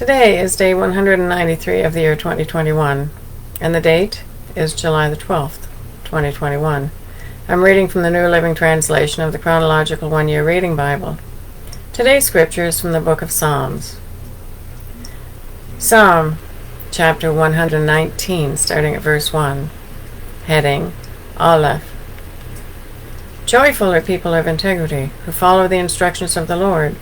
Today is day 193 of the year 2021, and the date is July the 12th, 2021. I'm reading from the New Living Translation of the Chronological One-Year Reading Bible. Today's scripture is from the book of Psalms. Psalm chapter 119, starting at verse 1. Heading, Aleph. Joyful are people of integrity, who follow the instructions of the Lord.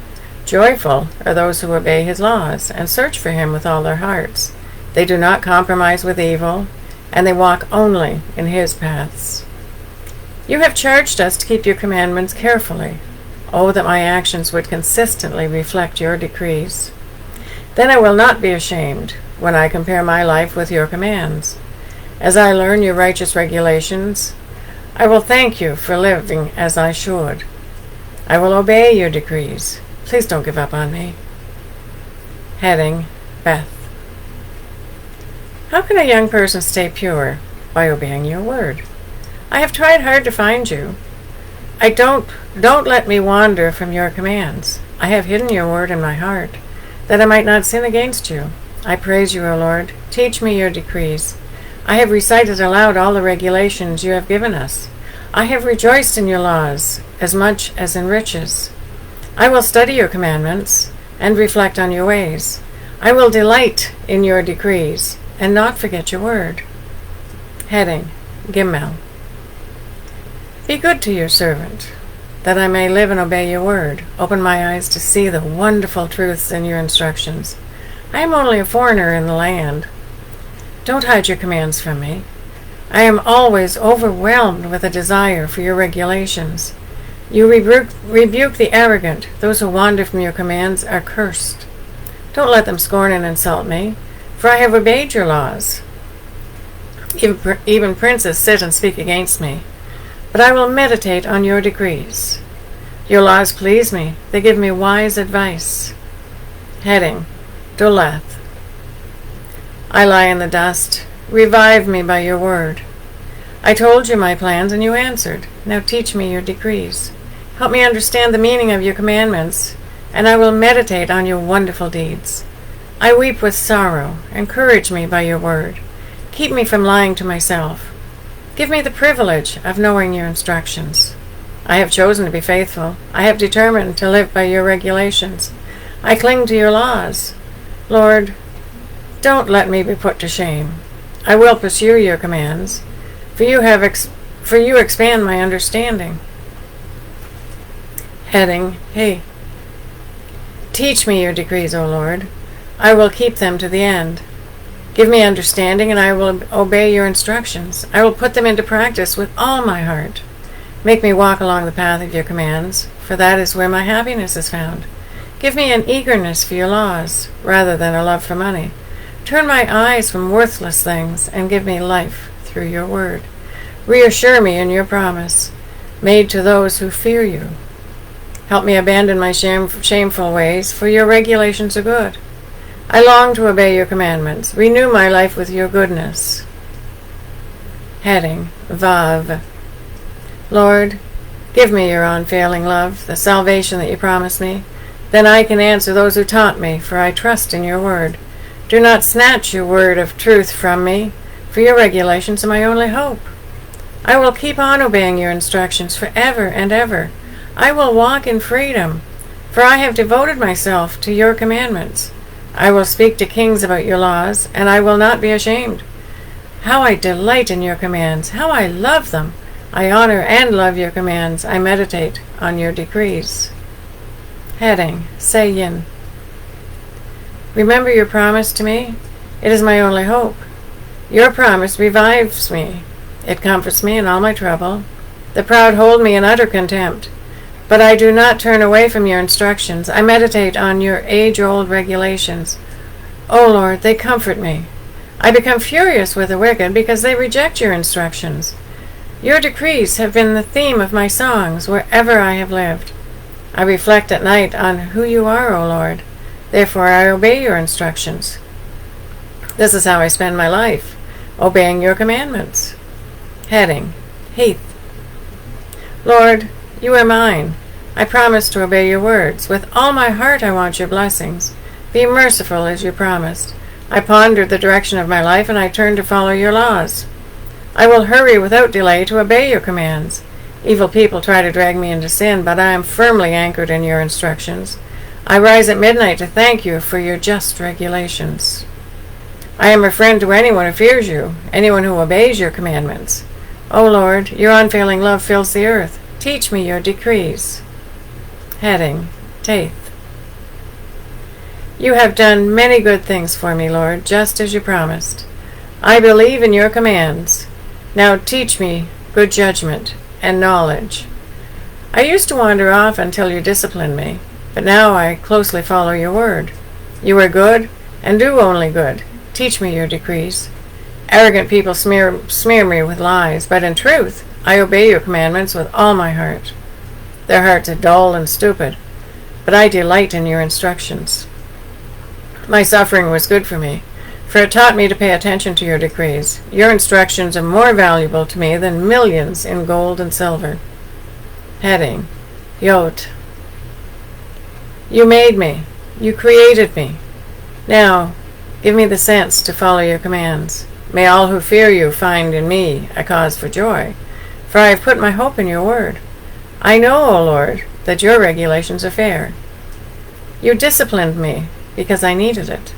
Joyful are those who obey his laws and search for him with all their hearts. They do not compromise with evil, and they walk only in his paths. You have charged us to keep your commandments carefully. Oh, that my actions would consistently reflect your decrees. Then I will not be ashamed when I compare my life with your commands. As I learn your righteous regulations, I will thank you for living as I should. I will obey your decrees. Please don't give up on me. Heading, Beth. How can a young person stay pure? By obeying your word. I have tried hard to find you. Don't let me wander from your commands. I have hidden your word in my heart, that I might not sin against you. I praise you, O Lord. Teach me your decrees. I have recited aloud all the regulations you have given us. I have rejoiced in your laws as much as in riches. I will study your commandments and reflect on your ways. I will delight in your decrees and not forget your word. Heading, Gimel. Be good to your servant, that I may live and obey your word. Open my eyes to see the wonderful truths in your instructions. I am only a foreigner in the land. Don't hide your commands from me. I am always overwhelmed with a desire for your regulations. You rebuke the arrogant. Those who wander from your commands are cursed. Don't let them scorn and insult me, for I have obeyed your laws. Even princes sit and speak against me, but I will meditate on your decrees. Your laws please me. They give me wise advice. Heading, Doleth. I lie in the dust. Revive me by your word. I told you my plans, and you answered. Now teach me your decrees. Help me understand the meaning of your commandments, and I will meditate on your wonderful deeds. I weep with sorrow. Encourage me by your word. Keep me from lying to myself. Give me the privilege of knowing your instructions. I have chosen to be faithful. I have determined to live by your regulations. I cling to your laws. Lord, don't let me be put to shame. I will pursue your commands, for you expand my understanding. Heading, Hey. Teach me your decrees, O Lord. I will keep them to the end. Give me understanding, and I will obey your instructions. I will put them into practice with all my heart. Make me walk along the path of your commands, for that is where my happiness is found. Give me an eagerness for your laws, rather than a love for money. Turn my eyes from worthless things, and give me life through your word. Reassure me in your promise, made to those who fear you. Help me abandon my shameful ways, for your regulations are good. I long to obey your commandments. Renew my life with your goodness. Heading, Vav. Lord, give me your unfailing love, the salvation that you promised me. Then I can answer those who taunt me, for I trust in your word. Do not snatch your word of truth from me, for your regulations are my only hope. I will keep on obeying your instructions forever and ever. I will walk in freedom, for I have devoted myself to your commandments. I will speak to kings about your laws, and I will not be ashamed. How I delight in your commands! How I love them! I honor and love your commands. I meditate on your decrees. Heading, Seyin. Remember your promise to me. It is my only hope. Your promise revives me. It comforts me in all my trouble. The proud hold me in utter contempt, but I do not turn away from your instructions. I meditate on your age-old regulations. O Lord, they comfort me. I become furious with the wicked because they reject your instructions. Your decrees have been the theme of my songs wherever I have lived. I reflect at night on who you are, O Lord. Therefore I obey your instructions. This is how I spend my life, obeying your commandments. Heading, Heath. Lord, you are mine. I promise to obey your words. With all my heart I want your blessings. Be merciful as you promised. I pondered the direction of my life, and I turned to follow your laws. I will hurry without delay to obey your commands. Evil people try to drag me into sin, but I am firmly anchored in your instructions. I rise at midnight to thank you for your just regulations. I am a friend to anyone who fears you, anyone who obeys your commandments. O Lord, your unfailing love fills the earth. Teach me your decrees. Heading: Taith. You have done many good things for me, Lord, just as you promised. I believe in your commands. Now teach me good judgment and knowledge. I used to wander off until you disciplined me, but now I closely follow your word. You are good and do only good. Teach me your decrees. Arrogant people smear me with lies, but in truth I obey your commandments with all my heart. Their hearts are dull and stupid, but I delight in your instructions. My suffering was good for me, for it taught me to pay attention to your decrees. Your instructions are more valuable to me than millions in gold and silver. Heading: Yod. You made me. You created me. Now, give me the sense to follow your commands. May all who fear you find in me a cause for joy, for I have put my hope in your word. I know, O Lord, that your regulations are fair. You disciplined me because I needed it.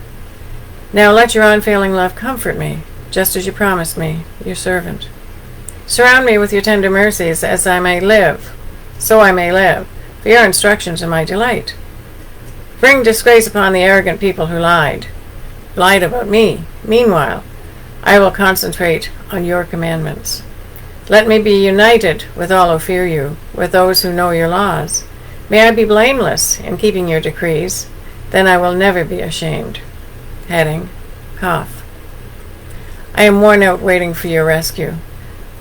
Now let your unfailing love comfort me, just as you promised me, your servant. Surround me with your tender mercies as I may live, so I may live, for your instructions are my delight. Bring disgrace upon the arrogant people who lied about me. Meanwhile, I will concentrate on your commandments. Let me be united with all who fear you, with those who know your laws. May I be blameless in keeping your decrees, then I will never be ashamed. Heading: Kof. I am worn out waiting for your rescue,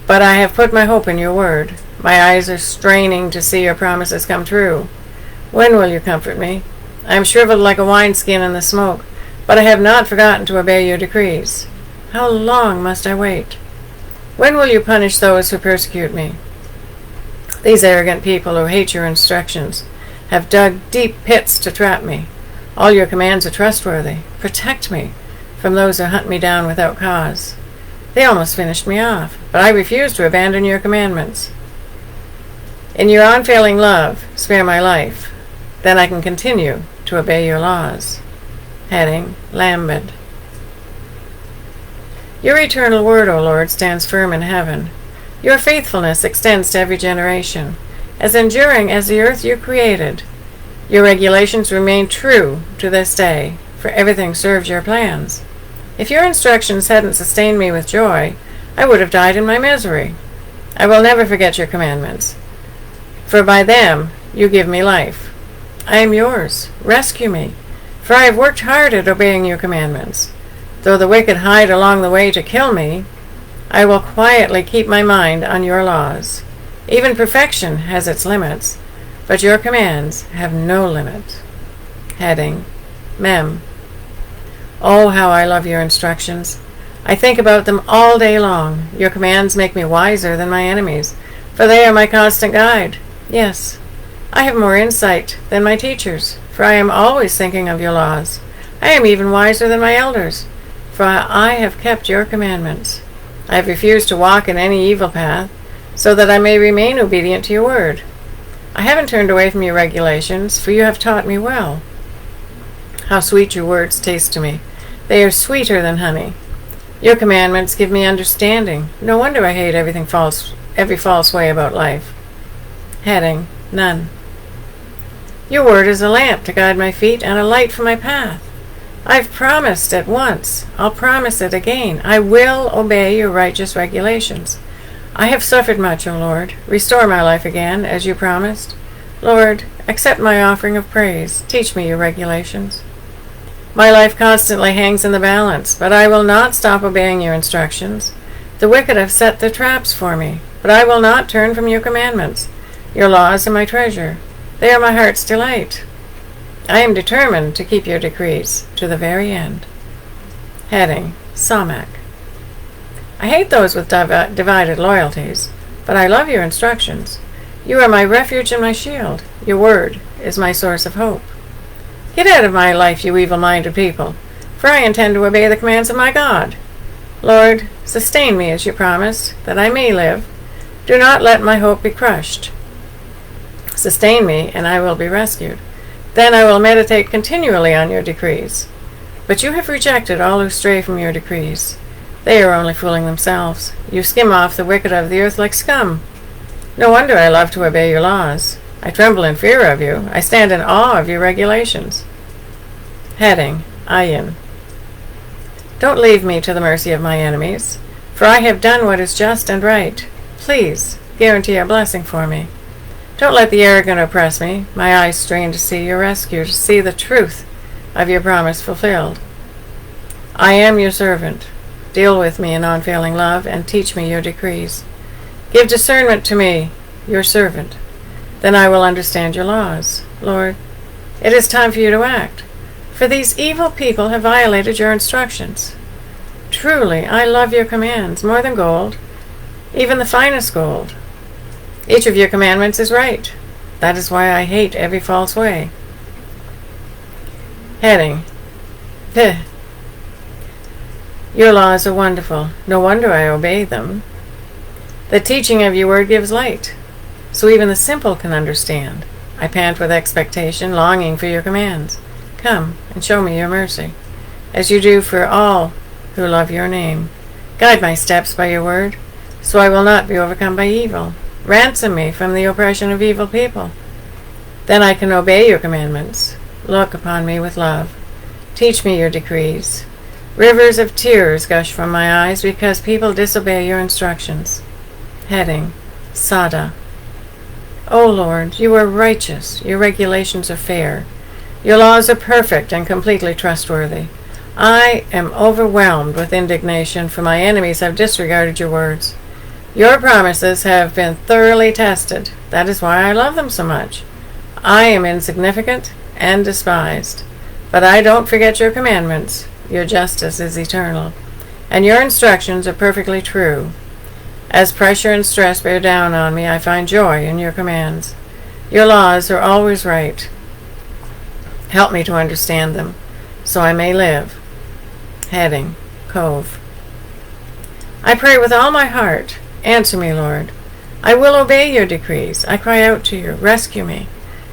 but I have put my hope in your word. My eyes are straining to see your promises come true. When will you comfort me? I am shriveled like a wineskin in the smoke, but I have not forgotten to obey your decrees. How long must I wait? When will you punish those who persecute me? These arrogant people who hate your instructions have dug deep pits to trap me. All your commands are trustworthy. Protect me from those who hunt me down without cause. They almost finished me off, but I refuse to abandon your commandments. In your unfailing love, spare my life. Then I can continue to obey your laws. Heading: Lambed. Your eternal word, O Lord, stands firm in heaven. Your faithfulness extends to every generation, as enduring as the earth you created. Your regulations remain true to this day, for everything serves your plans. If your instructions hadn't sustained me with joy, I would have died in my misery. I will never forget your commandments, for by them you give me life. I am yours. Rescue me, for I have worked hard at obeying your commandments. Though the wicked hide along the way to kill me, I will quietly keep my mind on your laws. Even perfection has its limits, but your commands have no limit. Heading: Mem. Oh, how I love your instructions. I think about them all day long. Your commands make me wiser than my enemies, for they are my constant guide. Yes, I have more insight than my teachers, for I am always thinking of your laws. I am even wiser than my elders, for I have kept your commandments. I have refused to walk in any evil path, so that I may remain obedient to your word. I haven't turned away from your regulations, for you have taught me well. How sweet your words taste to me. They are sweeter than honey. Your commandments give me understanding. No wonder I hate every false way about life. Heading: None. Your word is a lamp to guide my feet and a light for my path. I've promised it once. I'll promise it again. I will obey your righteous regulations. I have suffered much, O Lord. Restore my life again, as you promised. Lord, accept my offering of praise. Teach me your regulations. My life constantly hangs in the balance, but I will not stop obeying your instructions. The wicked have set their traps for me, but I will not turn from your commandments. Your laws are my treasure. They are my heart's delight. I am determined to keep your decrees to the very end. Heading: Samak. I hate those with divided loyalties, but I love your instructions. You are my refuge and my shield. Your word is my source of hope. Get out of my life, you evil-minded people, for I intend to obey the commands of my God. Lord, sustain me as you promised, that I may live. Do not let my hope be crushed. Sustain me, and I will be rescued. Then I will meditate continually on your decrees. But you have rejected all who stray from your decrees. They are only fooling themselves. You skim off the wicked of the earth like scum. No wonder I love to obey your laws. I tremble in fear of you. I stand in awe of your regulations. Heading, Ayin. Don't leave me to the mercy of my enemies, for I have done what is just and right. Please, guarantee a blessing for me. Don't let the arrogant oppress me. My eyes strain to see your rescue, to see the truth of your promise fulfilled. I am your servant. Deal with me in unfailing love, and teach me your decrees. Give discernment to me, your servant. Then I will understand your laws. Lord, it is time for you to act, for these evil people have violated your instructions. Truly, I love your commands more than gold, even the finest gold. Each of your commandments is right. That is why I hate every false way. Heading. Peh. Your laws are wonderful. No wonder I obey them. The teaching of your word gives light, so even the simple can understand. I pant with expectation, longing for your commands. Come and show me your mercy, as you do for all who love your name. Guide my steps by your word, so I will not be overcome by evil. Ransom me from the oppression of evil people. Then I can obey your commandments. Look upon me with love. Teach me your decrees. Rivers of tears gush from my eyes because people disobey your instructions. Heading, Sada. O Lord, you are righteous. Your regulations are fair. Your laws are perfect and completely trustworthy. I am overwhelmed with indignation, for my enemies have disregarded your words. Your promises have been thoroughly tested. That is why I love them so much. I am insignificant and despised, but I don't forget your commandments. Your justice is eternal, and your instructions are perfectly true. As pressure and stress bear down on me, I find joy in your commands. Your laws are always right. Help me to understand them, so I may live. Heading, Cove. I pray with all my heart. Answer me, Lord. I will obey your decrees. I cry out to you. Rescue me,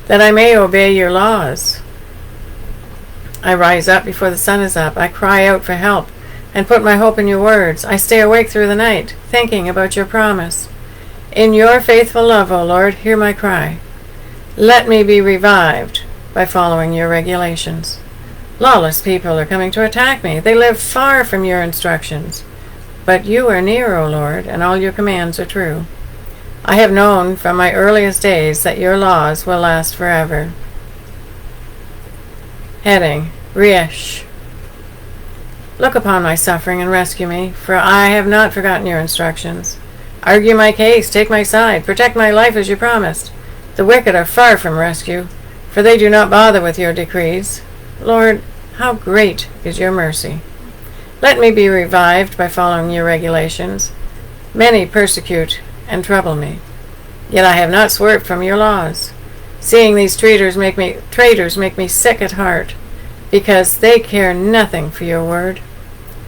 that I may obey your laws. I rise up before the sun is up. I cry out for help and put my hope in your words. I stay awake through the night, thinking about your promise. In your faithful love, O Lord, hear my cry. Let me be revived by following your regulations. Lawless people are coming to attack me. They live far from your instructions. But you are near, O Lord, and all your commands are true. I have known from my earliest days that your laws will last forever. Heading, Riesh. Look upon my suffering and rescue me, for I have not forgotten your instructions. Argue my case, take my side, protect my life as you promised. The wicked are far from rescue, for they do not bother with your decrees. Lord, how great is your mercy. Let me be revived by following your regulations. Many persecute and trouble me, yet I have not swerved from your laws. Seeing these traitors make me sick at heart, because they care nothing for your word.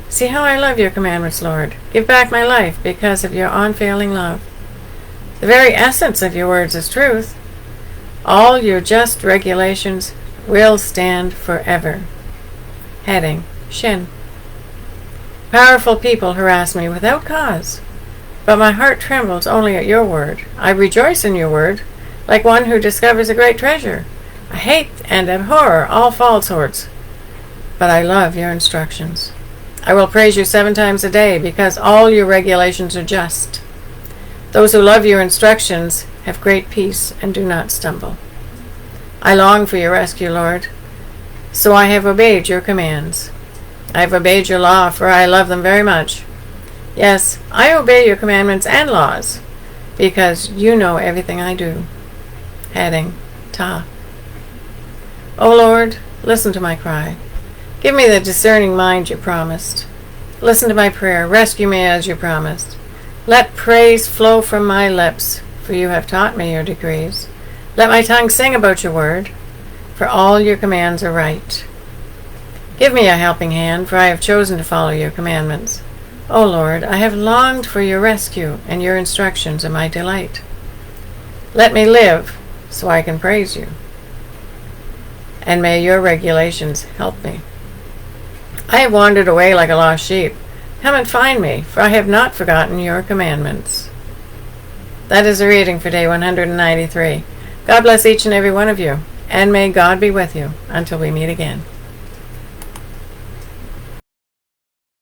See how I love your commandments, Lord. Give back my life because of your unfailing love. The very essence of your words is truth. All your just regulations will stand forever. Heading, Shin. Powerful people harass me without cause, but my heart trembles only at your word. I rejoice in your word, like one who discovers a great treasure. I hate and abhor all falsehoods, but I love your instructions. I will praise you 7 times a day, because all your regulations are just. Those who love your instructions have great peace and do not stumble. I long for your rescue, Lord, so I have obeyed your commands. I have obeyed your law, for I love them very much. Yes, I obey your commandments and laws, because you know everything I do. Heading, Ta. O Lord, listen to my cry. Give me the discerning mind you promised. Listen to my prayer. Rescue me as you promised. Let praise flow from my lips, for you have taught me your decrees. Let my tongue sing about your word, for all your commands are right. Give me a helping hand, for I have chosen to follow your commandments. O Lord, I have longed for your rescue, and your instructions are my delight. Let me live, so I can praise you, and may your regulations help me. I have wandered away like a lost sheep. Come and find me, for I have not forgotten your commandments. That is the reading for day 193. God bless each and every one of you, and may God be with you until we meet again.